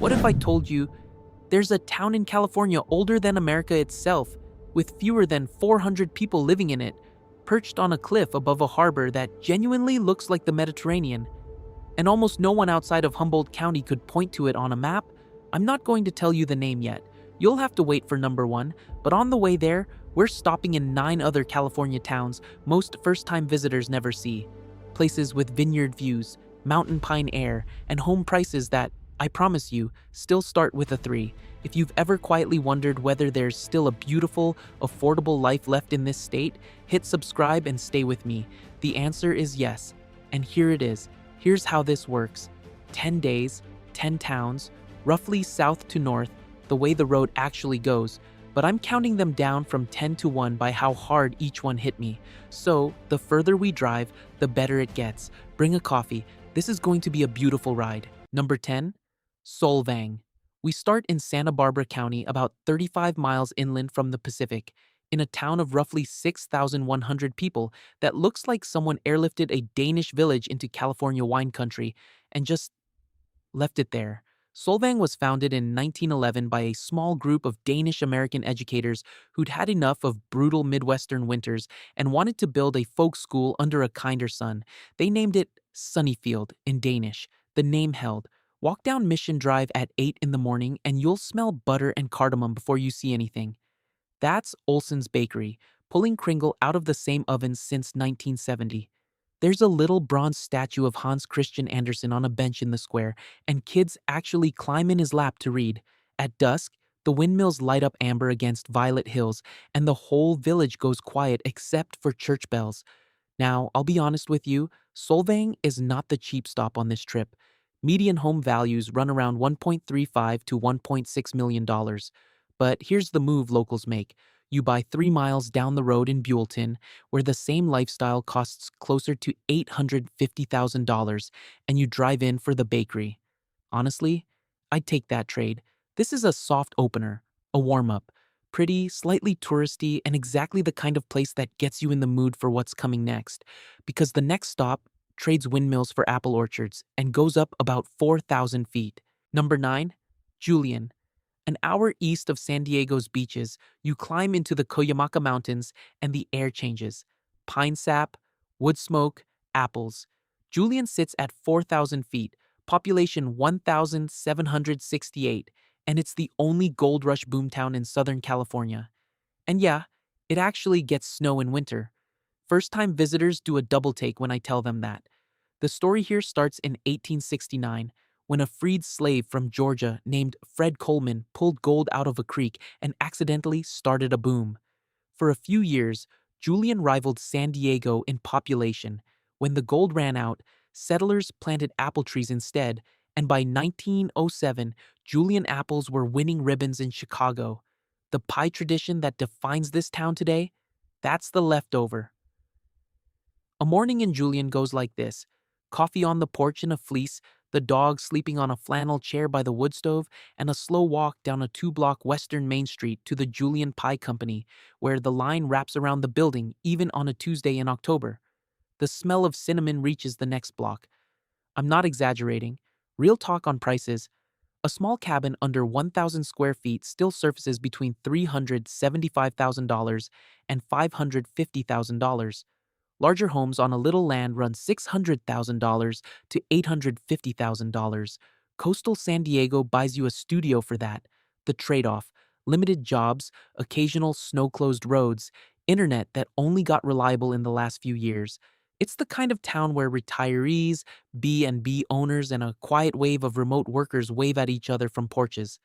What if I told you there's a town in California older than America itself, with fewer than 400 people living in it, perched on a cliff above a harbor that genuinely looks like the Mediterranean, and almost no one outside of Humboldt County could point to it on a map? I'm not going to tell you the name yet. You'll have to wait for number one, but on the way there, we're stopping in 9 other California towns most first-time visitors never see. Places with vineyard views, mountain pine air, and home prices that, I promise you, still start with a 3. If you've ever quietly wondered whether there's still a beautiful, affordable life left in this state, hit subscribe and stay with me. The answer is yes. And here it is. Here's how this works. 10 days, 10 towns, roughly south to north, the way the road actually goes, but I'm counting them down from 10 to 1 by how hard each one hit me. So, the further we drive, the better it gets. Bring a coffee. This is going to be a beautiful ride. Number 10, Solvang. We start in Santa Barbara County, about 35 miles inland from the Pacific, in a town of roughly 6,100 people that looks like someone airlifted a Danish village into California wine country and just left it there. Solvang was founded in 1911 by a small group of Danish-American educators who'd had enough of brutal Midwestern winters and wanted to build a folk school under a kinder sun. They named it Sunnyfield in Danish. The name held. Walk down Mission Drive at 8 in the morning and you'll smell butter and cardamom before you see anything. That's Olson's Bakery, pulling Kringle out of the same oven since 1970. There's a little bronze statue of Hans Christian Andersen on a bench in the square, and kids actually climb in his lap to read. At dusk, the windmills light up amber against violet hills, and the whole village goes quiet except for church bells. Now, I'll be honest with you, Solvang is not the cheap stop on this trip. Median home values run around $1.35 to $1.6 million. But here's the move locals make. You buy 3 miles down the road in Buellton, where the same lifestyle costs closer to $850,000, and you drive in for the bakery. Honestly, I'd take that trade. This is a soft opener, a warm-up. Pretty, slightly touristy, and exactly the kind of place that gets you in the mood for what's coming next. Because the next stop trades windmills for apple orchards and goes up about 4,000 feet. Number 9, Julian. An hour east of San Diego's beaches, you climb into the Cuyamaca Mountains and the air changes. Pine sap, wood smoke, apples. Julian sits at 4,000 feet, population 1,768, and it's the only gold rush boomtown in Southern California. And yeah, it actually gets snow in winter. First-time visitors do a double take when I tell them that. The story here starts in 1869, when a freed slave from Georgia named Fred Coleman pulled gold out of a creek and accidentally started a boom. For a few years, Julian rivaled San Diego in population. When the gold ran out, settlers planted apple trees instead, and by 1907, Julian apples were winning ribbons in Chicago. The pie tradition that defines this town today? That's the leftover. A morning in Julian goes like this. Coffee on the porch in a fleece, the dog sleeping on a flannel chair by the wood stove, and a slow walk down a 2-block western Main Street to the Julian Pie Company, where the line wraps around the building even on a Tuesday in October. The smell of cinnamon reaches the next block. I'm not exaggerating. Real talk on prices. A small cabin under 1,000 square feet still surfaces between $375,000 and $550,000. Larger homes on a little land run $600,000 to $850,000. Coastal San Diego buys you a studio for that. The trade-off: limited jobs, occasional snow-closed roads, internet that only got reliable in the last few years. It's the kind of town where retirees, B&B owners, and a quiet wave of remote workers wave at each other from porches.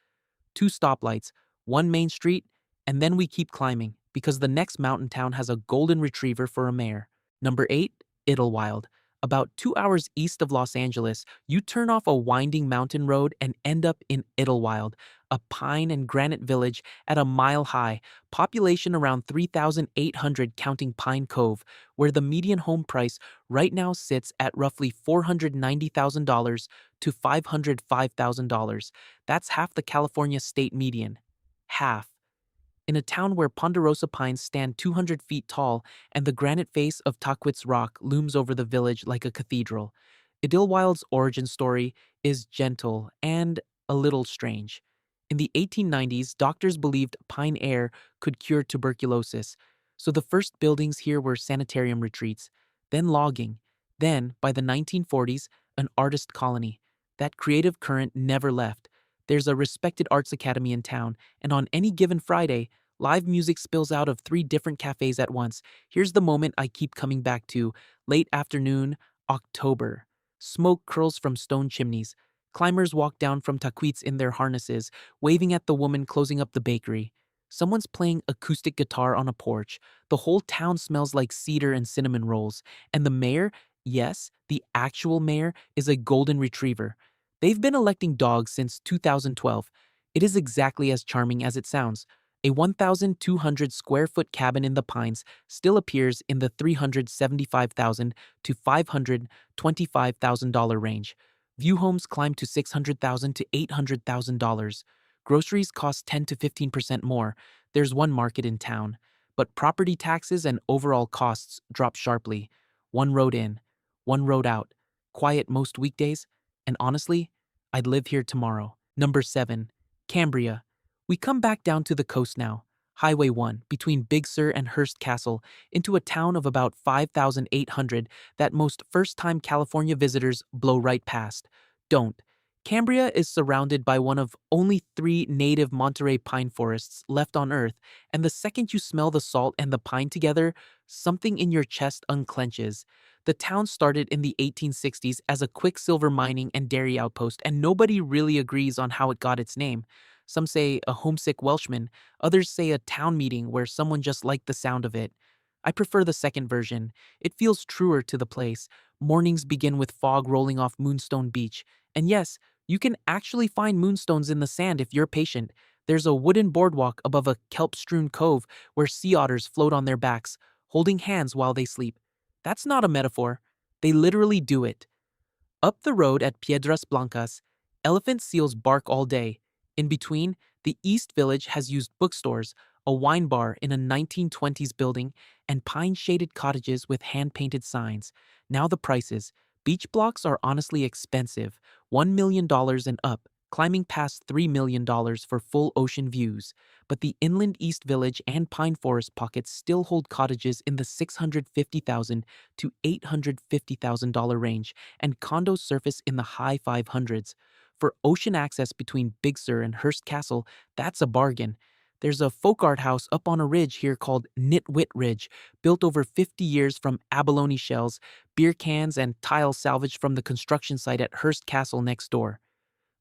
2 stoplights, 1 main street, and then we keep climbing, because the next mountain town has a golden retriever for a mayor. Number 8, Idyllwild. About 2 hours east of Los Angeles, you turn off a winding mountain road and end up in Idyllwild, a pine and granite village at a mile high, population around 3,800 counting Pine Cove, where the median home price right now sits at roughly $490,000 to $505,000. That's half the California state median. Half. In a town where ponderosa pines stand 200 feet tall and the granite face of Tahquitz Rock looms over the village like a cathedral. Idyllwild's origin story is gentle and a little strange. In the 1890s, doctors believed pine air could cure tuberculosis, so the first buildings here were sanitarium retreats, then logging, then, by the 1940s, an artist colony. That creative current never left. There's a respected arts academy in town, and on any given Friday, live music spills out of 3 different cafes at once. Here's the moment I keep coming back to: late afternoon, October. Smoke curls from stone chimneys. Climbers walk down from taquits in their harnesses, waving at the woman closing up the bakery. Someone's playing acoustic guitar on a porch. The whole town smells like cedar and cinnamon rolls. And the mayor, yes, the actual mayor, is a golden retriever. They've been electing dogs since 2012. It is exactly as charming as it sounds. A 1,200 square foot cabin in the Pines still appears in the $375,000 to $525,000 range. View homes climb to $600,000 to $800,000. Groceries cost 10 to 15% more. There's one market in town. But property taxes and overall costs drop sharply. One road in, one road out. Quiet most weekdays. And honestly, I'd live here tomorrow. Number 7. Cambria. We come back down to the coast now. Highway 1, between Big Sur and Hearst Castle, into a town of about 5,800 that most first-time California visitors blow right past. Don't. Cambria is surrounded by one of only 3 native Monterey pine forests left on Earth, and the second you smell the salt and the pine together, something in your chest unclenches. The town started in the 1860s as a quicksilver mining and dairy outpost, and nobody really agrees on how it got its name. Some say a homesick Welshman, others say a town meeting where someone just liked the sound of it. I prefer the second version. It feels truer to the place. Mornings begin with fog rolling off Moonstone Beach. And yes, you can actually find moonstones in the sand if you're patient. There's a wooden boardwalk above a kelp-strewn cove where sea otters float on their backs, holding hands while they sleep. That's not a metaphor. They literally do it. Up the road at Piedras Blancas, elephant seals bark all day. In between, the East Village has used bookstores, a wine bar in a 1920s building, and pine-shaded cottages with hand-painted signs. Now the prices. Beach blocks are honestly expensive, $1 million and up, climbing past $3 million for full ocean views. But the inland East Village and Pine Forest pockets still hold cottages in the $650,000 to $850,000 range, and condos surface in the high 500s. For ocean access between Big Sur and Hearst Castle, that's a bargain. There's a folk art house up on a ridge here called Nitwit Ridge, built over 50 years from abalone shells, beer cans, and tile salvaged from the construction site at Hearst Castle next door.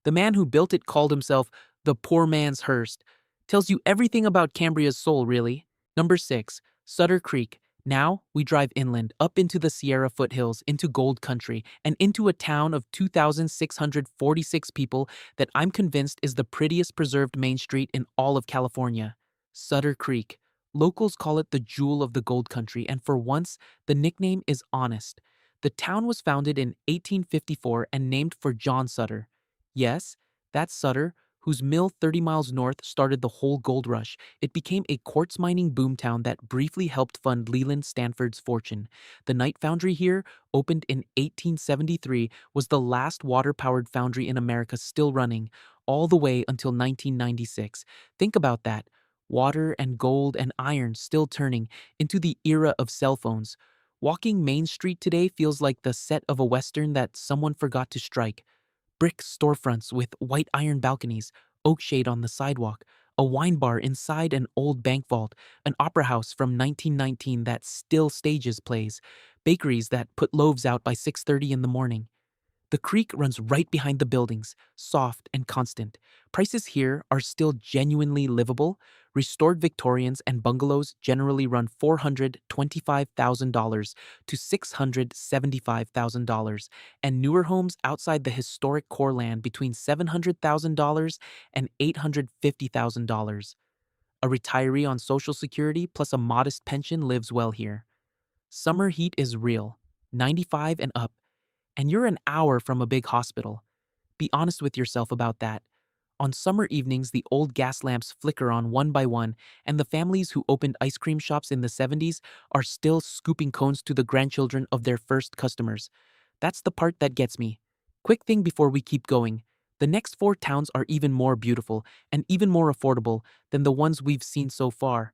The man who built it called himself the poor man's Hearst. Tells you everything about Cambria's soul, really. Number 6. Sutter Creek. Now, we drive inland, up into the Sierra foothills, into gold country, and into a town of 2,646 people that I'm convinced is the prettiest preserved main street in all of California. Sutter Creek. Locals call it the jewel of the gold country, and for once, the nickname is honest. The town was founded in 1854 and named for John Sutter. Yes, that's Sutter, whose mill 30 miles north started the whole gold rush. It became a quartz mining boomtown that briefly helped fund Leland Stanford's fortune. The Knight Foundry here, opened in 1873, was the last water-powered foundry in America still running, all the way until 1996. Think about that. Water and gold and iron still turning into the era of cell phones. Walking Main Street today feels like the set of a western that someone forgot to strike. Brick storefronts with white iron balconies, oak shade on the sidewalk, a wine bar inside an old bank vault, an opera house from 1919 that still stages plays, bakeries that put loaves out by 6:30 in the morning. The creek runs right behind the buildings, soft and constant. Prices here are still genuinely livable. Restored Victorians and bungalows generally run $425,000 to $675,000, and newer homes outside the historic core land between $700,000 and $850,000. A retiree on Social Security plus a modest pension lives well here. Summer heat is real, 95 and up, and you're an hour from a big hospital. Be honest with yourself about that. On summer evenings, the old gas lamps flicker on one by one, and the families who opened ice cream shops in the 70s are still scooping cones to the grandchildren of their first customers. That's the part that gets me. Quick thing before we keep going. The next four towns are even more beautiful and even more affordable than the ones we've seen so far.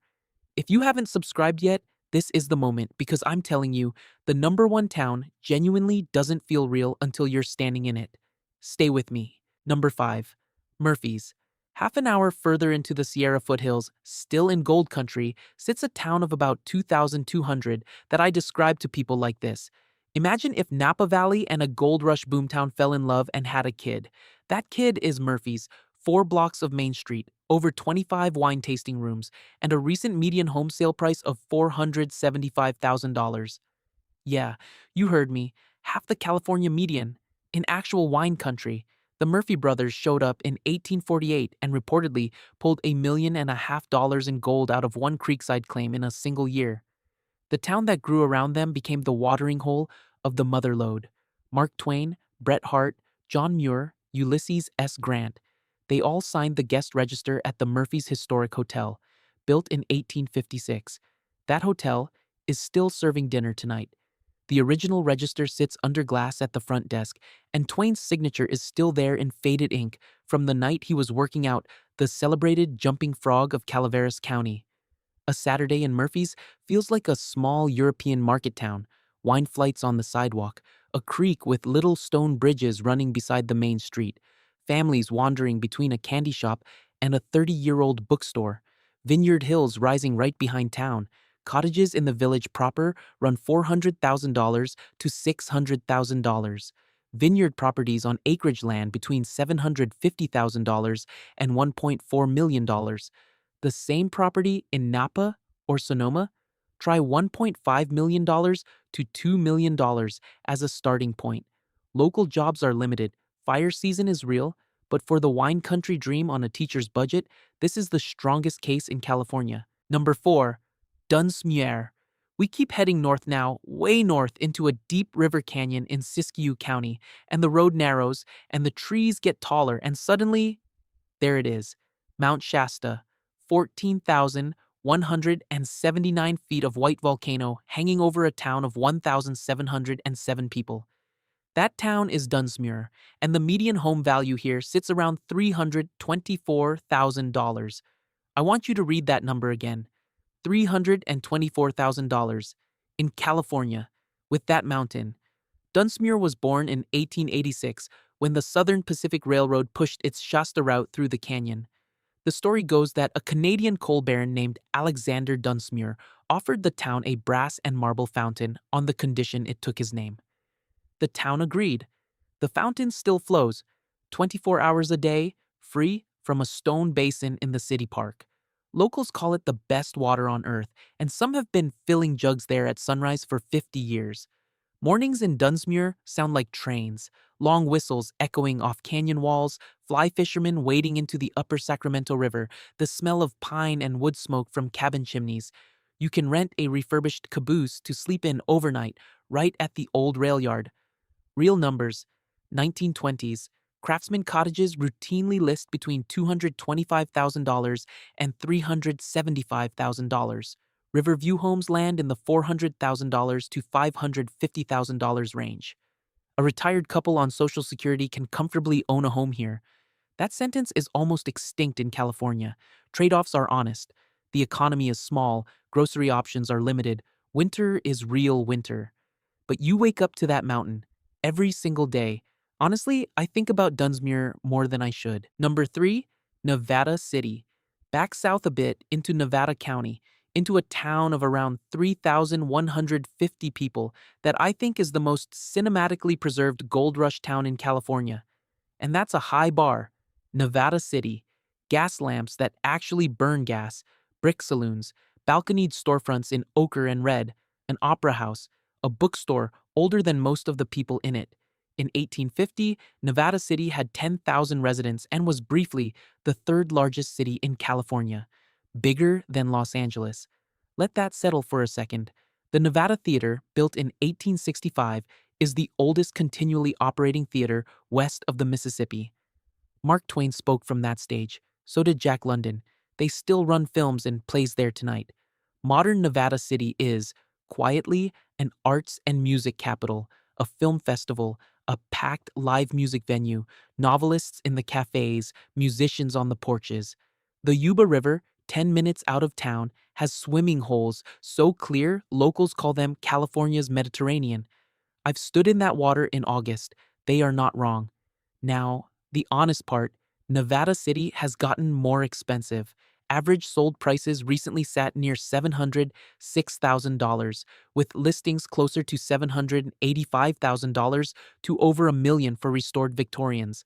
If you haven't subscribed yet, this is the moment because I'm telling you, the number one town genuinely doesn't feel real until you're standing in it. Stay with me. Number 5. Murphy's. Half an hour further into the Sierra foothills, still in gold country, sits a town of about 2,200 that I describe to people like this. Imagine if Napa Valley and a gold rush boomtown fell in love and had a kid. That kid is Murphy's, 4 blocks of Main Street, over 25 wine tasting rooms, and a recent median home sale price of $475,000. Yeah, you heard me. Half the California median. In actual wine country, the Murphy brothers showed up in 1848 and reportedly pulled $1.5 million in gold out of one creekside claim in a single year. The town that grew around them became the watering hole of the mother lode. Mark Twain, Bret Hart, John Muir, Ulysses S. Grant. They all signed the guest register at the Murphy's Historic Hotel, built in 1856. That hotel is still serving dinner tonight. The original register sits under glass at the front desk, and Twain's signature is still there in faded ink from the night he was working out the celebrated Jumping Frog of Calaveras County. A Saturday in Murphy's feels like a small European market town, wine flights on the sidewalk, a creek with little stone bridges running beside the main street, families wandering between a candy shop and a 30-year-old bookstore, vineyard hills rising right behind town. Cottages in the village proper run $400,000 to $600,000. Vineyard properties on acreage land between $750,000 and $1.4 million. The same property in Napa or Sonoma? Try $1.5 million to $2 million as a starting point. Local jobs are limited, fire season is real, but for the wine country dream on a teacher's budget, this is the strongest case in California. Number 4. Dunsmuir. We keep heading north now, way north into a deep river canyon in Siskiyou County, and the road narrows, and the trees get taller, and suddenly, there it is, Mount Shasta. 14,179 feet of white volcano hanging over a town of 1,707 people. That town is Dunsmuir, and the median home value here sits around $324,000. I want you to read that number again. $324,000 in California, with that mountain. Dunsmuir was born in 1886 when the Southern Pacific Railroad pushed its Shasta route through the canyon. The story goes that a Canadian coal baron named Alexander Dunsmuir offered the town a brass and marble fountain on the condition it took his name. The town agreed. The fountain still flows, 24 hours a day, free from a stone basin in the city park. Locals call it the best water on earth, and some have been filling jugs there at sunrise for 50 years. Mornings in Dunsmuir sound like trains, long whistles echoing off canyon walls, fly fishermen wading into the upper Sacramento River, the smell of pine and wood smoke from cabin chimneys. You can rent a refurbished caboose to sleep in overnight right at the old rail yard. Real numbers, 1920s. Craftsman cottages routinely list between $225,000 and $375,000. Riverview homes land in the $400,000 to $550,000 range. A retired couple on Social Security can comfortably own a home here. That sentence is almost extinct in California. Trade-offs are honest. The economy is small, grocery options are limited, winter is real winter. But you wake up to that mountain every single day. Honestly, I think about Dunsmuir more than I should. Number 3, Nevada City. Back south a bit into Nevada County, into a town of around 3,150 people that I think is the most cinematically preserved gold rush town in California. And that's a high bar. Nevada City. Gas lamps that actually burn gas, brick saloons, balconied storefronts in ochre and red, an opera house, a bookstore older than most of the people in it. In 1850, Nevada City had 10,000 residents and was briefly the third largest city in California, bigger than Los Angeles. Let that settle for a second. The Nevada Theater, built in 1865, is the oldest continually operating theater west of the Mississippi. Mark Twain spoke from that stage. So did Jack London. They still run films and plays there tonight. Modern Nevada City is, quietly, an arts and music capital, a film festival, a packed live music venue, novelists in the cafes, musicians on the porches. The Yuba River, 10 minutes out of town, has swimming holes so clear locals call them California's Mediterranean. I've stood in that water in August. They are not wrong. Now, the honest part, Nevada City has gotten more expensive. Average sold prices recently sat near $706,000, with listings closer to $785,000 to over $1 million for restored Victorians.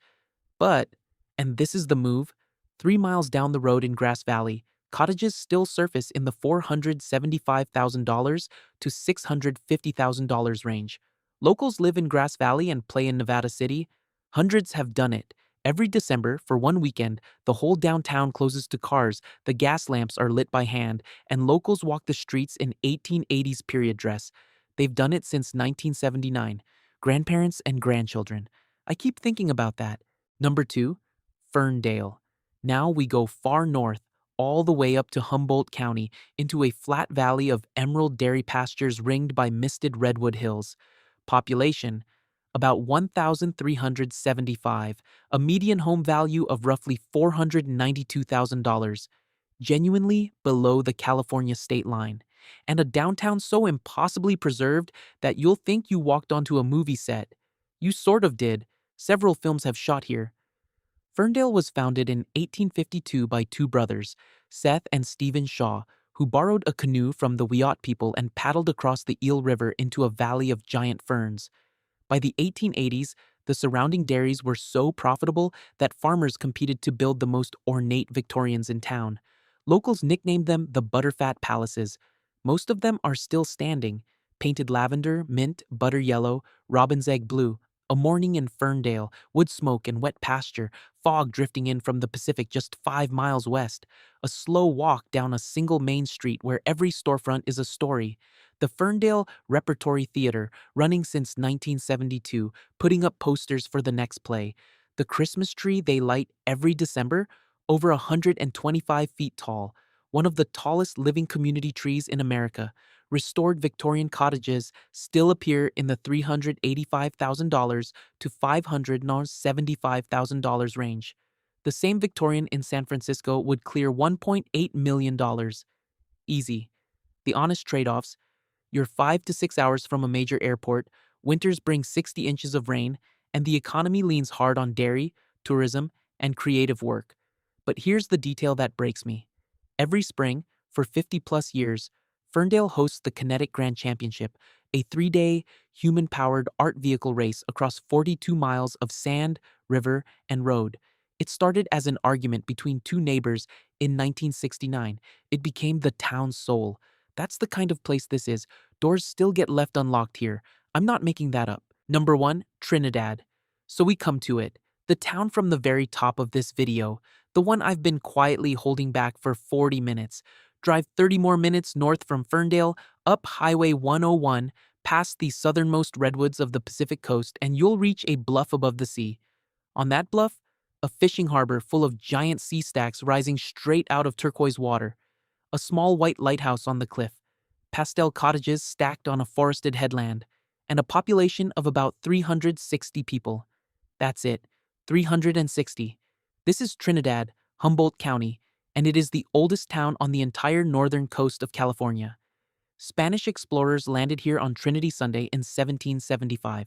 But, and this is the move, 3 miles down the road in Grass Valley, cottages still surface in the $475,000 to $650,000 range. Locals live in Grass Valley and play in Nevada City. Hundreds have done it. Every December, for one weekend, the whole downtown closes to cars, the gas lamps are lit by hand, and locals walk the streets in 1880s period dress. They've done it since 1979. Grandparents and grandchildren. I keep thinking about that. Number 2, Ferndale. Now we go far north, all the way up to Humboldt County, into a flat valley of emerald dairy pastures ringed by misted redwood hills. Population, about 1,375, a median home value of roughly $492,000, genuinely below the California state line, and a downtown so impossibly preserved that you'll think you walked onto a movie set. You sort of did. Several films have shot here. Ferndale was founded in 1852 by two brothers, Seth and Stephen Shaw, who borrowed a canoe from the Wiyot people and paddled across the Eel River into a valley of giant ferns. By the 1880s, the surrounding dairies were so profitable that farmers competed to build the most ornate Victorians in town. Locals nicknamed them the Butterfat Palaces. Most of them are still standing, painted lavender, mint, butter yellow, robin's egg blue. A morning in Ferndale, wood smoke and wet pasture, fog drifting in from the Pacific just 5 miles west, a slow walk down a single main street where every storefront is a story. The Ferndale Repertory Theater, running since 1972, putting up posters for the next play. The Christmas tree they light every December, over 125 feet tall, one of the tallest living community trees in America. Restored Victorian cottages still appear in the $385,000 to $575,000 range. The same Victorian in San Francisco would clear $1.8 million. Easy. The honest trade-offs: you're 5 to 6 hours from a major airport, winters bring 60 inches of rain, and the economy leans hard on dairy, tourism, and creative work. But here's the detail that breaks me. Every spring, for 50-plus years, Ferndale hosts the Kinetic Grand Championship, a 3-day, human-powered art vehicle race across 42 miles of sand, river, and road. It started as an argument between two neighbors in 1969. It became the town's soul. That's the kind of place this is. Doors still get left unlocked here. I'm not making that up. Number 1, Trinidad. So we come to it. The town from the very top of this video, the one I've been quietly holding back for 40 minutes. Drive 30 more minutes north from Ferndale, up Highway 101, past the southernmost redwoods of the Pacific coast, and you'll reach a bluff above the sea. On that bluff, a fishing harbor full of giant sea stacks rising straight out of turquoise water. A small white lighthouse on the cliff, pastel cottages stacked on a forested headland, and a population of about 360 people. That's it, 360. This is Trinidad, Humboldt County, and it is the oldest town on the entire northern coast of California. Spanish explorers landed here on Trinity Sunday in 1775,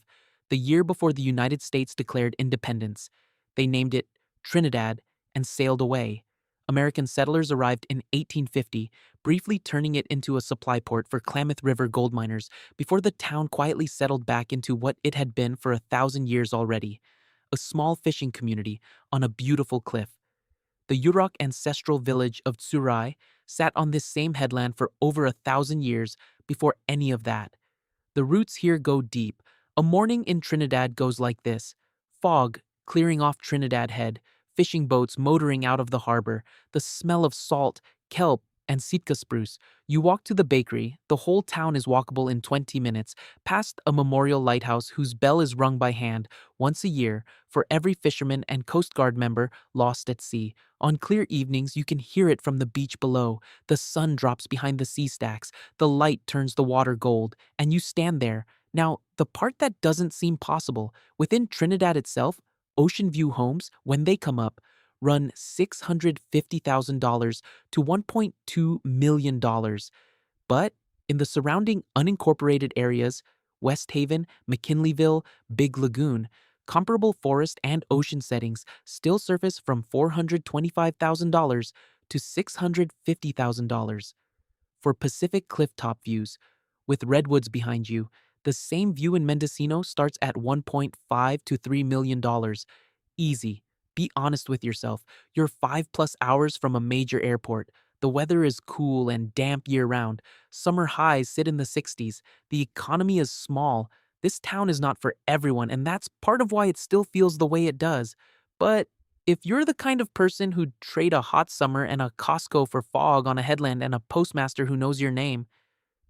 the year before the United States declared independence. They named it Trinidad and sailed away. American settlers arrived in 1850, briefly turning it into a supply port for Klamath River gold miners before the town quietly settled back into what it had been for 1,000 years already, a small fishing community on a beautiful cliff. The Yurok ancestral village of Tsurai sat on this same headland for over 1,000 years before any of that. The roots here go deep. A morning in Trinidad goes like this: fog clearing off Trinidad Head, fishing boats motoring out of the harbor, the smell of salt, kelp, and Sitka spruce. You walk to the bakery. The whole town is walkable in 20 minutes, past a memorial lighthouse whose bell is rung by hand once a year for every fisherman and Coast Guard member lost at sea. On clear evenings, you can hear it from the beach below. The sun drops behind the sea stacks, the light turns the water gold, and you stand there, Now, the part that doesn't seem possible, within Trinidad itself, ocean view homes, when they come up, run $650,000 to $1.2 million. But in the surrounding unincorporated areas, West Haven, McKinleyville, Big Lagoon, comparable forest and ocean settings still surface from $425,000 to $650,000. For Pacific clifftop views, with redwoods behind you, the same view in Mendocino starts at $1.5 to $3 million. Easy. Be honest with yourself. You're 5+ hours from a major airport. The weather is cool and damp year round. Summer highs sit in the 60s. The economy is small. This town is not for everyone, and that's part of why it still feels the way it does. But if you're the kind of person who'd trade a hot summer and a Costco for fog on a headland and a postmaster who knows your name,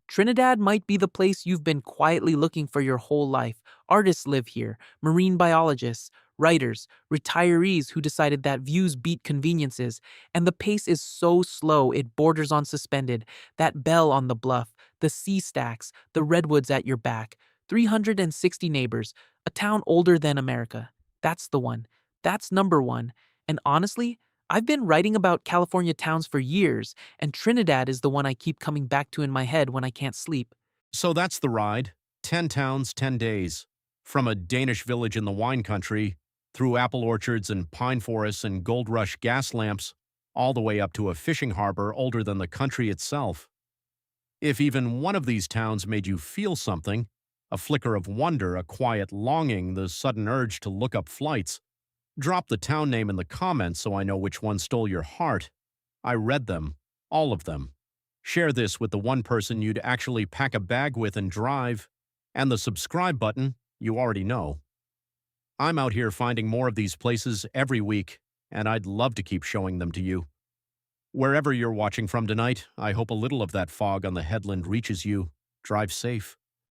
Trinidad might be the place you've been quietly looking for your whole life. Artists live here, marine biologists, writers, retirees who decided that views beat conveniences, and the pace is so slow it borders on suspended. That bell on the bluff, the sea stacks, the redwoods at your back, 360 neighbors, a town older than America. That's the one. That's number one. And honestly, I've been writing about California towns for years, and Trinidad is the one I keep coming back to in my head when I can't sleep. So that's the ride. 10 towns, 10 days. From a Danish village in the wine country, through apple orchards and pine forests and gold rush gas lamps, all the way up to a fishing harbor older than the country itself. If even one of these towns made you feel something, a flicker of wonder, a quiet longing, the sudden urge to look up flights, drop the town name in the comments so I know which one stole your heart. I read them, all of them. Share this with the one person you'd actually pack a bag with and drive. And the subscribe button, you already know. I'm out here finding more of these places every week, and I'd love to keep showing them to you. Wherever you're watching from tonight, I hope a little of that fog on the headland reaches you. Drive safe.